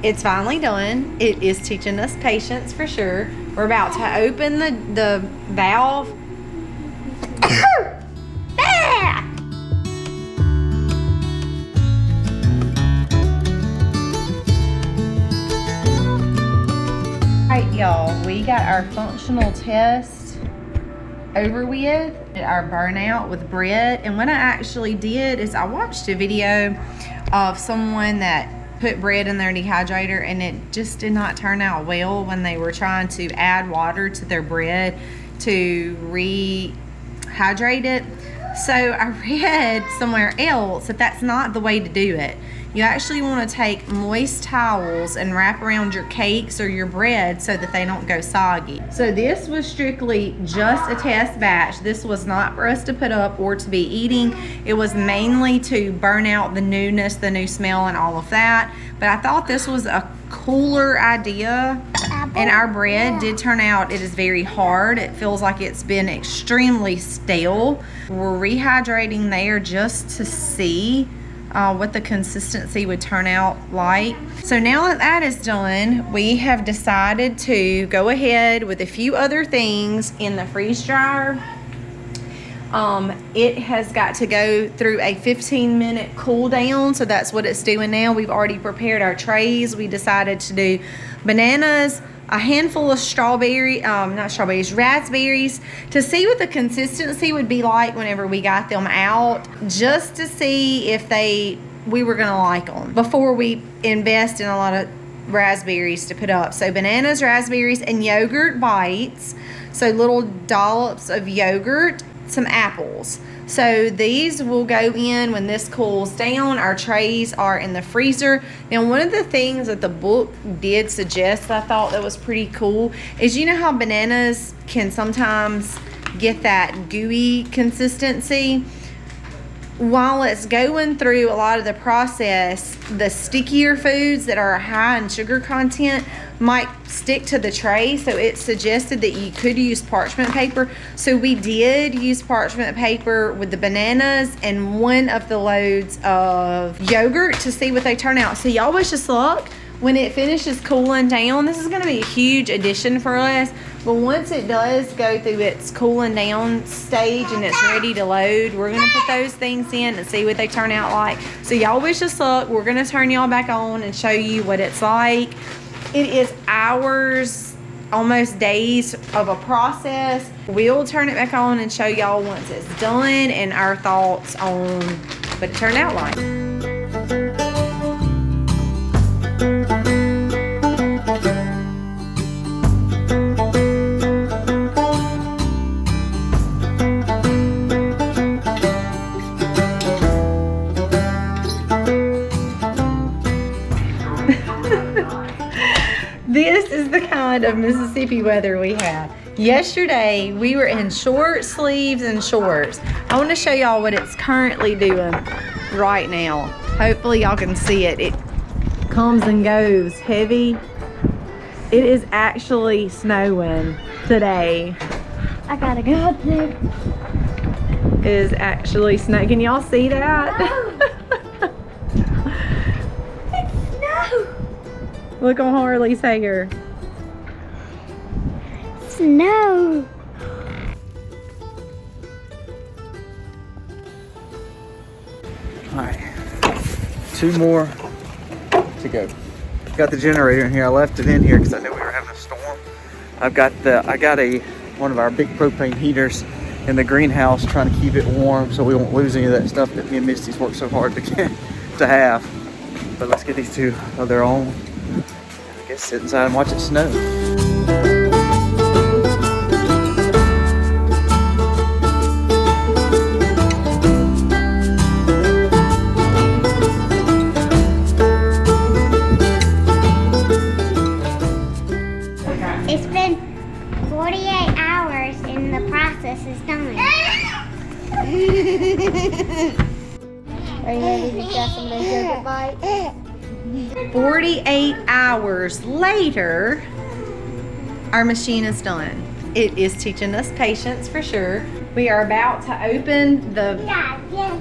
It's finally done. It is teaching us patience for sure. We're about to open the valve. Alright y'all, we got our functional test over with, our burnout with bread. And what I actually did is I watched a video of someone that put bread in their dehydrator, and it just did not turn out well when they were trying to add water to their bread to rehydrate it. So I read somewhere else that that's not the way to do it. You actually want to take moist towels and wrap around your cakes or your bread so that they don't go soggy. So this was strictly just a test batch. This was not for us to put up or to be eating. It was mainly to burn out the newness, the new smell, and all of that. But I thought this was a cooler idea. And our bread did turn out, it is very hard. It feels like it's been extremely stale. We're rehydrating there just to see what the consistency would turn out like. So now that that is done, we have decided to go ahead with a few other things in the freeze dryer. It has got to go through a 15-minute cool down, so that's what it's doing now. We've already prepared our trays. We decided to do bananas, a handful of raspberries, to see what the consistency would be like whenever we got them out, just to see if we were gonna like them before we invest in a lot of raspberries to put up. So bananas, raspberries, and yogurt bites, so little dollops of yogurt, some apples. So these will go in when this cools down. Our trays are in the freezer. Now, one of the things that the book did suggest that I thought that was pretty cool is, you know how bananas can sometimes get that gooey consistency? While it's going through a lot of the process, the stickier foods that are high in sugar content might stick to the tray, so it suggested that you could use parchment paper. So we did use parchment paper with the bananas and one of the loads of yogurt to see what they turn out. So y'all wish us luck when it finishes cooling down. This is going to be a huge addition for us, but once it does go through its cooling down stage and it's ready to load, we're going to put those things in and see what they turn out like. So y'all wish us luck. We're going to turn y'all back on and show you what it's like. It is hours, almost days of a process. We'll turn it back on and show y'all once it's done and our thoughts on what it turned out like. This is the kind of Mississippi weather we have. Yesterday, we were in short sleeves and shorts. I want to show y'all what it's currently doing right now. Hopefully y'all can see it. It comes and goes heavy. It is actually snowing today. I gotta go up there. It is actually snow. Can y'all see that? No. It's snow. Look on Harley's hair. Snow. All right, 2 more to go. Got the generator in here. I left it in here because I knew we were having a storm. I got one of our big propane heaters in the greenhouse, trying to keep it warm so we won't lose any of that stuff that me and Misty's worked so hard to get to have. But let's get these 2 of their own. I guess sit inside and watch it snow. It's been 48 hours and the process is done. Are you ready to try some of those yogurt bites? 48 hours later, our machine is done. It is teaching us patience for sure. We are about to open the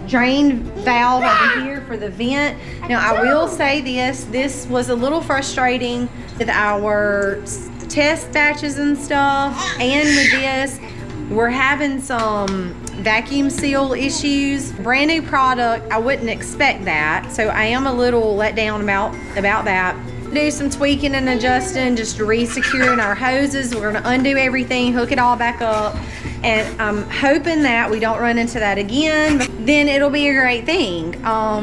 drain valve over here for the vent. Now I will say this was a little frustrating with our test batches and stuff, and with this we're having some vacuum seal issues. Brand new product, I wouldn't expect that, so I am a little let down about that. Do some tweaking and adjusting, just re-securing our hoses. We're gonna undo everything, hook it all back up, and I'm hoping that we don't run into that again. Then it'll be a great thing,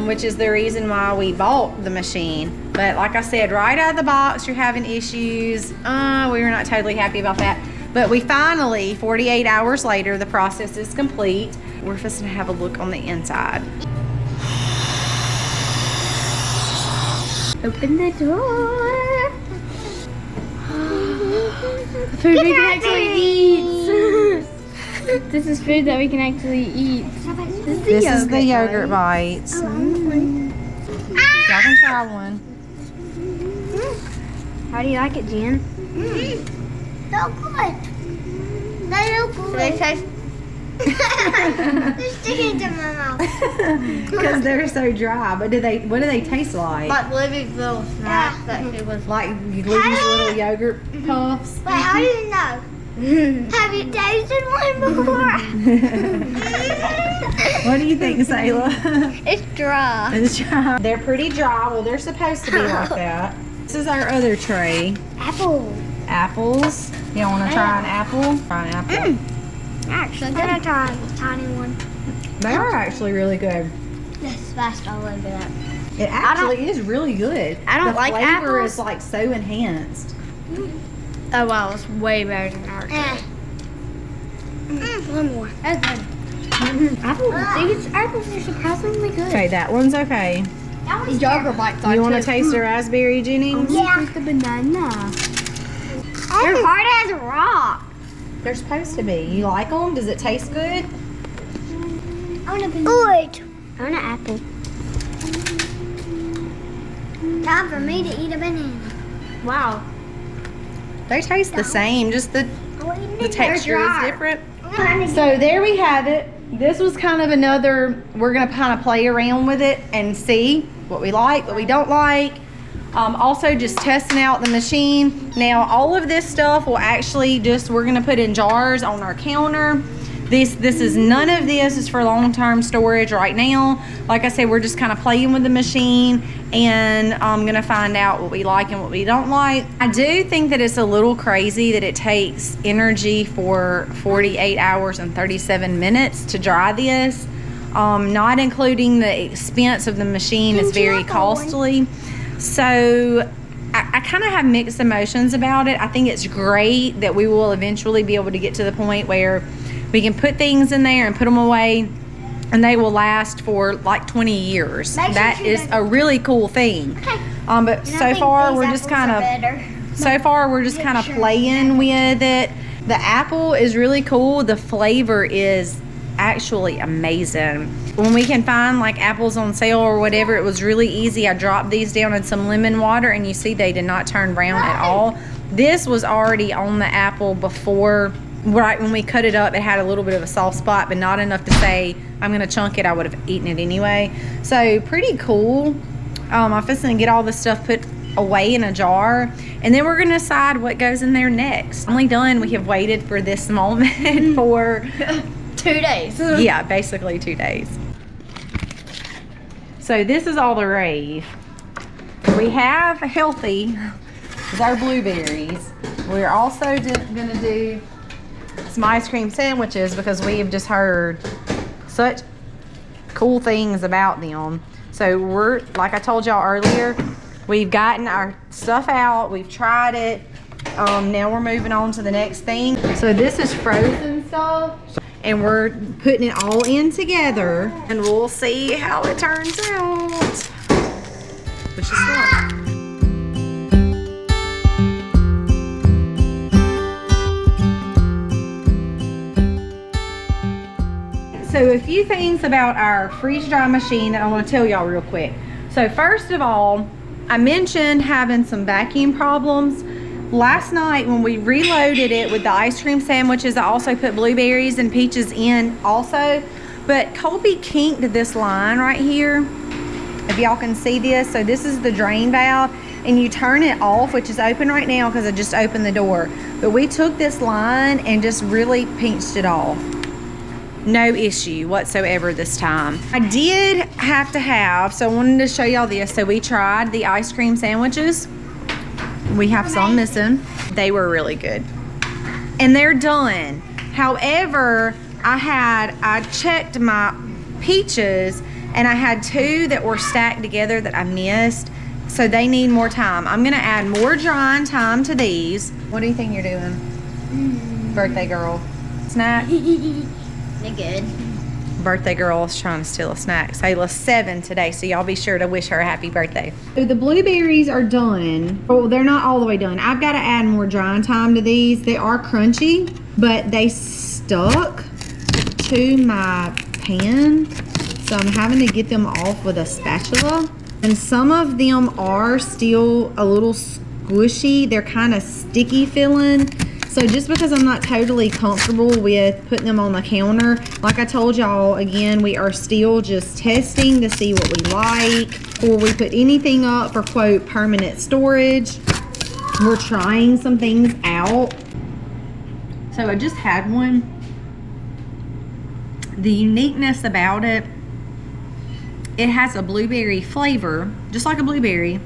which is the reason why we bought the machine. But like I said, right out of the box, you're having issues. We were not totally happy about that. But we finally, 48 hours later, the process is complete. We're just gonna have a look on the inside. Open the door. Food we can actually eat. This is food that we can actually eat. This is the yogurt bites. Y'all can try one. How do you like it, Jen? So good. They look good. They taste. They're sticking to my mouth. Because they're so dry. But what do they taste like? Like Livy's little snack that she was Like Lily's little yogurt puffs. Wait, I didn't know. Have you tasted one before? What do you think, Sayla? It's dry. It's dry. They're pretty dry. Well, they're supposed to be like that. This is our other tray. Apple. Apples. You want to try an apple? Try an apple. Actually, I'm gonna try a tiny one. They are actually really good. This splashed all over that. It actually is really good. I don't the like flavor apples. is like so enhanced. Oh wow, it's way better than ours. One more. That's good. Apples are surprisingly good. Okay, that one's okay. These yogurt bites are You want to too. taste the raspberry, Jennings? Yeah. Taste the banana. They're hard as a rock. They're supposed to be. You like them? Does it taste good? I want a banana. Good. I want an apple. Time for me to eat a banana. Wow. They taste the same, just the The texture is different. So there we have it. This was kind of another, we're gonna kind of play around with it and see what we like, what we don't like. Also just testing out the machine. Now all of this stuff will actually we're gonna put in jars on our counter. None of this is for long-term storage right now. Like I said, we're just kind of playing with the machine, and I'm gonna find out what we like and what we don't like. I do think that it's a little crazy that it takes energy for 48 hours and 37 minutes to dry this. Not including the expense of the machine is very costly. So I kind of have mixed emotions about it. I think it's great that we will eventually be able to get to the point where we can put things in there and put them away, and they will last for like 20 years. That is a really cool thing. But so far we're just kind of playing with it. The apple is really cool. The flavor is actually amazing. When we can find like apples on sale or whatever, it was really easy. I dropped these down in some lemon water, and you see they did not turn brown at all. This was already on the apple before. Right when we cut it up, it had a little bit of a soft spot, but not enough to say I'm gonna chunk it. I would have eaten it anyway. So pretty cool. I'm just gonna get all this stuff put away in a jar, and then we're gonna decide what goes in there next. Only done. We have waited for this moment for 2 days. yeah, basically 2 days. So this is all the rave. We have healthy is our blueberries. We're also gonna do some ice cream sandwiches because we have just heard such cool things about them. So we're, like I told y'all earlier, we've gotten our stuff out, we've tried it. Now we're moving on to the next thing. So this is frozen stuff, and we're putting it all in together, and we'll see how it turns out. Which is fun. So a few things about our freeze dry machine that I want to tell y'all real quick. So first of all, I mentioned having some vacuum problems. Last night when we reloaded it with the ice cream sandwiches, I also put blueberries and peaches in also. But Colby kinked this line right here. If y'all can see this, so this is the drain valve, and you turn it off, which is open right now because I just opened the door. But we took this line and just really pinched it off. No issue whatsoever this time. I did have to have, so I wanted to show y'all this. So we tried the ice cream sandwiches. We have some missing. They were really good. And they're done. However, I checked my peaches and I had 2 that were stacked together that I missed. So they need more time. I'm gonna add more drying time to these. What do you think you're doing? Birthday girl. Snack? They're good. Birthday girl is trying to steal a snack. Sayla's 7 today, so y'all be sure to wish her a happy birthday. So the blueberries are done. Oh, they're not all the way done. I've got to add more drying time to these. They are crunchy, but they stuck to my pan, so I'm having to get them off with a spatula. And some of them are still a little squishy. They're kind of sticky feeling. So just because I'm not totally comfortable with putting them on the counter, like I told y'all, again, we are still just testing to see what we like before we put anything up for, quote, permanent storage. We're trying some things out. So I just had one. The uniqueness about it, it has a blueberry flavor, just like a blueberry,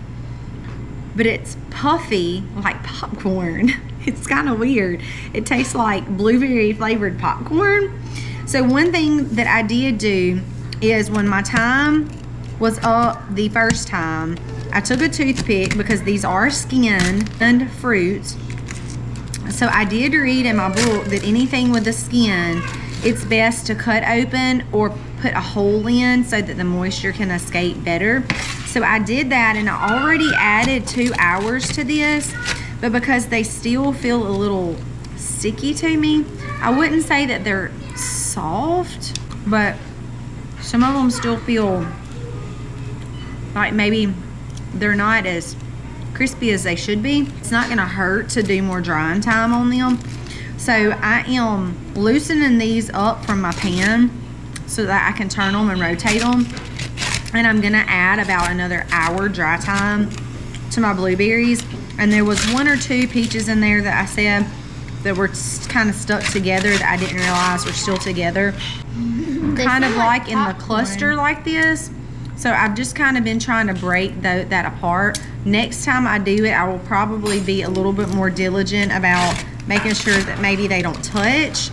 but it's puffy like popcorn. It's kind of weird. It tastes like blueberry flavored popcorn. So one thing that I did do is when my time was up the first time, I took a toothpick because these are skin and fruits. So I did read in my book that anything with the skin, it's best to cut open or put a hole in so that the moisture can escape better. So I did that, and I already added 2 hours to this. But because they still feel a little sticky to me, I wouldn't say that they're soft, but some of them still feel like maybe they're not as crispy as they should be. It's not gonna hurt to do more drying time on them. So I am loosening these up from my pan so that I can turn them and rotate them. And I'm gonna add about another hour dry time to my blueberries. And there was 1 or 2 peaches in there that I said that were kind of stuck together that I didn't realize were still together. Kind of like in the cluster like this. So I've just kind of been trying to break that apart. Next time I do it, I will probably be a little bit more diligent about making sure that maybe they don't touch.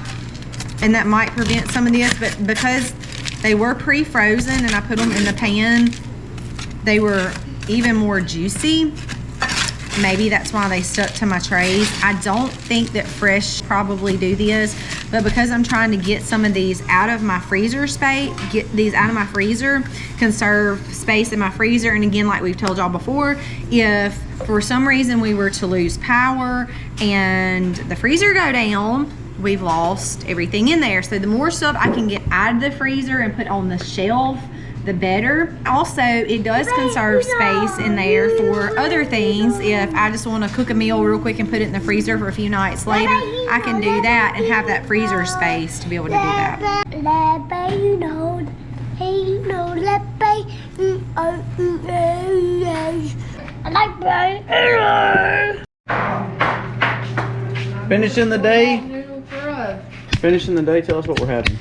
And that might prevent some of this, but because they were pre-frozen and I put them in the pan, they were even more juicy. Maybe that's why they stuck to my trays. I don't think that fresh probably do this, but because I'm trying to get some of these out of my freezer space, conserve space in my freezer. And again, like we've told y'all before, if for some reason we were to lose power and the freezer go down, we've lost everything in there. So the more stuff I can get out of the freezer and put on the shelf, the better. Also, it does conserve space in there for other things. If I just want to cook a meal real quick and put it in the freezer for a few nights later, I can do that and have that freezer space to be able to do that. Finishing the day. Finishing the day. Tell us what we're having.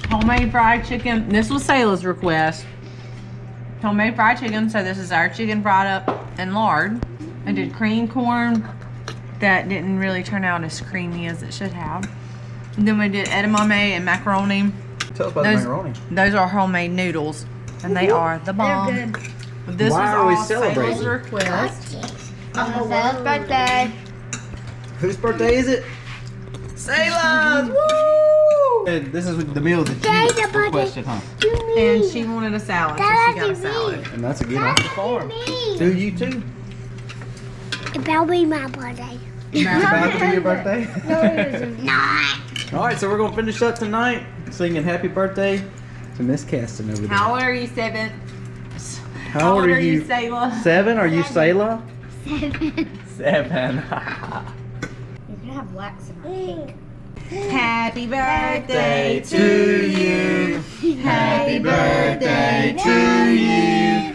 Homemade fried chicken. This was Sayla's request. Homemade fried chicken. So this is our chicken fried up in lard. I did cream corn. That didn't really turn out as creamy as it should have. And then we did edamame and macaroni. Tell us about the macaroni. Those are homemade noodles, and they are the bomb. They're good. But this Why was are we all celebrating? Sayla's request. Sayla's birthday. Whose birthday is it? Sayla's! Woo! And this is the meal that you requested, huh? And she wanted a salad, so she got a salad. And that's again off the farm. To you too. It'll be my birthday. It's about to be your birthday. No, it isn't. Not. All right, so we're gonna finish up tonight singing happy birthday to Miss Caston over there. How old are you, 7? How old are you? Sayla? 7? Are you Sayla? 7. You can have wax in our cake. Happy birthday to you. Happy birthday to you.